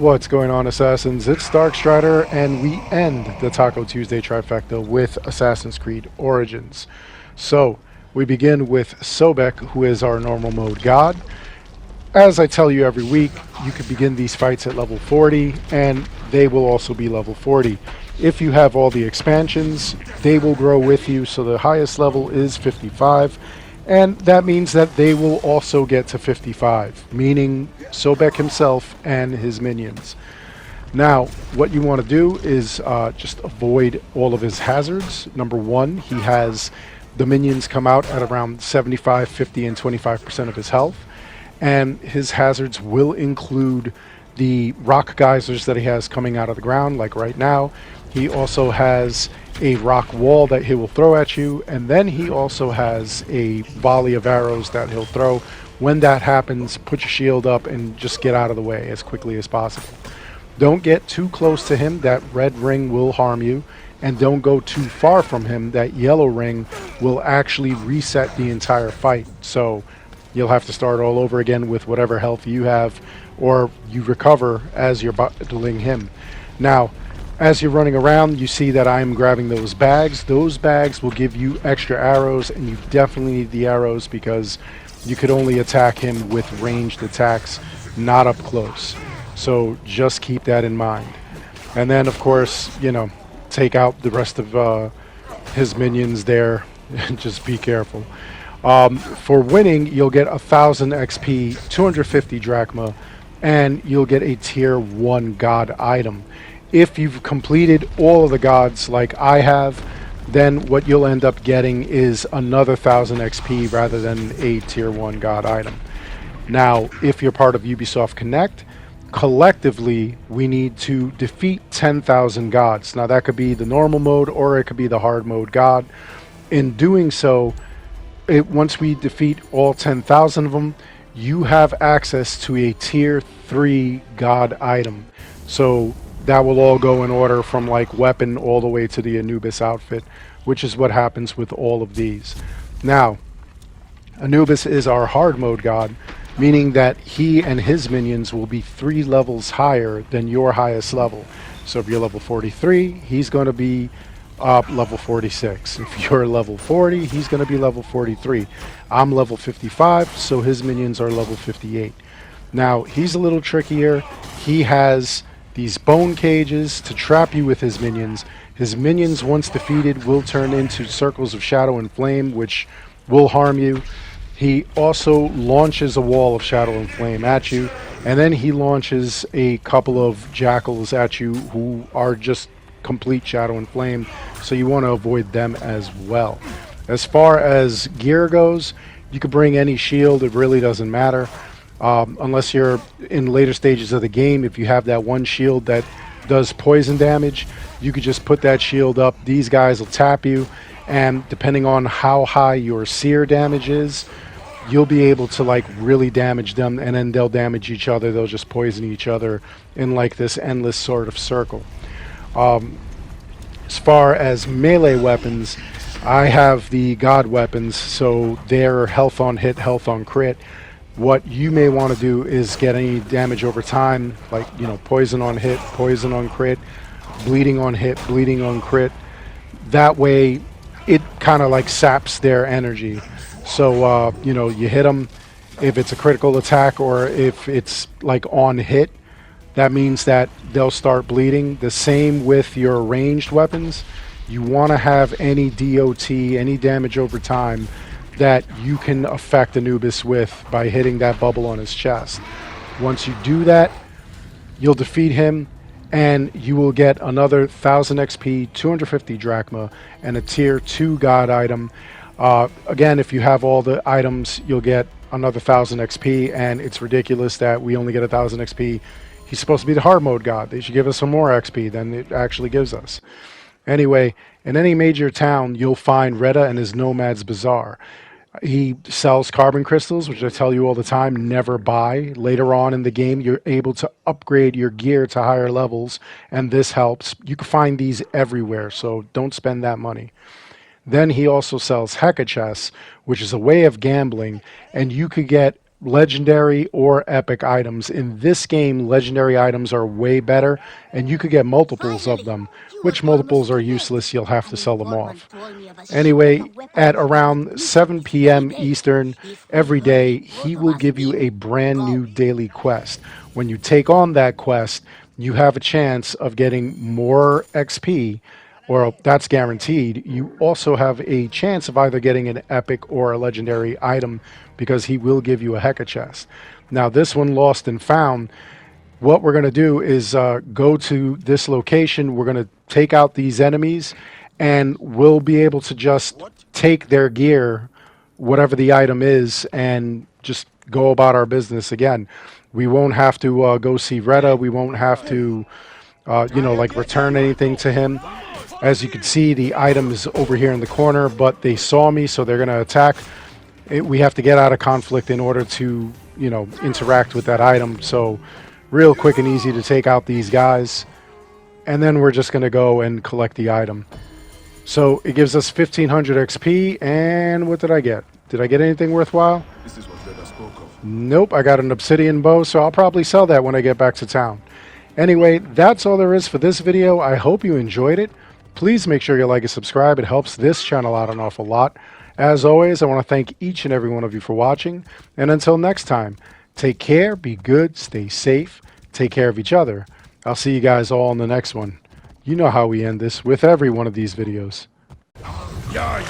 What's going on, Assassins? It's Darkstrider, and we end the Taco Tuesday Trifecta with Assassin's Creed Origins. So, we begin with Sobek, who is our normal mode god. As I tell you every week, you can begin these fights at level 40, and they will also be level 40. If you have all the expansions, they will grow with you, so the highest level is 55. And that means that they will also get to 55, meaning Sobek himself and his minions. Now, what you want to do is just avoid all of his hazards. Number one, he has the minions come out at around 75, 50, and 25% of his health. And his hazards will include the rock geysers that he has coming out of the ground, like right now. He also has a rock wall that he will throw at you, and then he also has a volley of arrows that he'll throw. When that happens, put your shield up and just get out of the way as quickly as possible. Don't get too close to him, that red ring will harm you, and don't go too far from him, that yellow ring will actually reset the entire fight. So you'll have to start all over again with whatever health you have, or you recover as you're battling him. Now, as you're running around, you see that I'm grabbing those bags. Those bags will give you extra arrows, and you definitely need the arrows because you could only attack him with ranged attacks, not up close. So just keep that in mind. And then, of course, take out the rest of his minions there, and just be careful. For winning, you'll get 1,000 XP, 250 drachma, and you'll get a tier 1 god item. If you've completed all of the gods like I have, then what you'll end up getting is another 1,000 XP rather than a tier 1 god item. Now, if you're part of Ubisoft Connect, collectively we need to defeat 10,000 gods. Now that could be the normal mode or it could be the hard mode god. In doing so, once we defeat all 10,000 of them, you have access to a tier 3 god item. So that will all go in order from like weapon all the way to the Anubis outfit, which is what happens with all of these. Now, Anubis is our hard mode god, meaning that he and his minions will be 3 levels higher than your highest level. So if you're level 43, he's going to be level 46. If you're level 40, he's going to be level 43. I'm level 55, so his minions are level 58. Now, he's a little trickier. He has these bone cages to trap you with his minions. His minions, once defeated, will turn into circles of shadow and flame, which will harm you. He also launches a wall of shadow and flame at you, and then he launches a couple of jackals at you who are just complete shadow and flame, so you want to avoid them as well. As far as gear goes, you could bring any shield, it really doesn't matter. Unless you're in later stages of the game, if you have that one shield that does poison damage, you could just put that shield up. These guys will tap you, and depending on how high your seer damage is, you'll be able to like really damage them, and then they'll damage each other. They'll just poison each other in like this endless sort of circle. As far as melee weapons, I have the god weapons, so they're health on hit, health on crit. What you may want to do is get any damage over time, like poison on hit, poison on crit, bleeding on hit, bleeding on crit. That way it kind of like saps their energy. So you hit them, if it's a critical attack or if it's like on hit, that means that they'll start bleeding. The same with your ranged weapons. You want to have any DOT, any damage over time, that you can affect Anubis with by hitting that bubble on his chest. Once you do that, you'll defeat him, and you will get another 1,000 XP, 250 drachma, and a tier 2 god item. Again, if you have all the items, you'll get another 1,000 XP, and it's ridiculous that we only get 1,000 XP. He's supposed to be the hard mode god. They should give us some more XP than it actually gives us. Anyway, in any major town, you'll find Reda and his Nomad's Bazaar. He sells carbon crystals, which I tell you all the time, never buy. Later on in the game, you're able to upgrade your gear to higher levels, and this helps. You can find these everywhere, so don't spend that money. Then he also sells Heca chests, which is a way of gambling, and you could get legendary or epic items. In this game, legendary items are way better, and you could get multiples of them, which multiples are useless. You'll have to sell them off. Anyway, at around 7 p.m. Eastern every day, he will give you a brand new daily quest. When you take on that quest, you have a chance of getting more XP, or that's guaranteed. You also have a chance of either getting an epic or a legendary item because he will give you a Heka chest. Now, this one, Lost and Found, what we're going to do is go to this location. We're going to take out these enemies, and we'll be able to just take their gear, whatever the item is, and just go about our business again. We won't have to go see Reda. We won't have to, like return anything to him. As you can see, the item is over here in the corner, but they saw me, so they're going to attack. We have to get out of conflict in order to, interact with that item. So real quick and easy to take out these guys. And then we're just going to go and collect the item. So it gives us 1500 XP. And what did I get? Did I get anything worthwhile? This is what Reda spoke of. Nope, I got an obsidian bow, so I'll probably sell that when I get back to town. Anyway, that's all there is for this video. I hope you enjoyed it. Please make sure you like and subscribe. It helps this channel out an awful lot. As always, I want to thank each and every one of you for watching. And until next time, take care, be good, stay safe, take care of each other. I'll see you guys all in the next one. You know how we end this with every one of these videos. Yeah,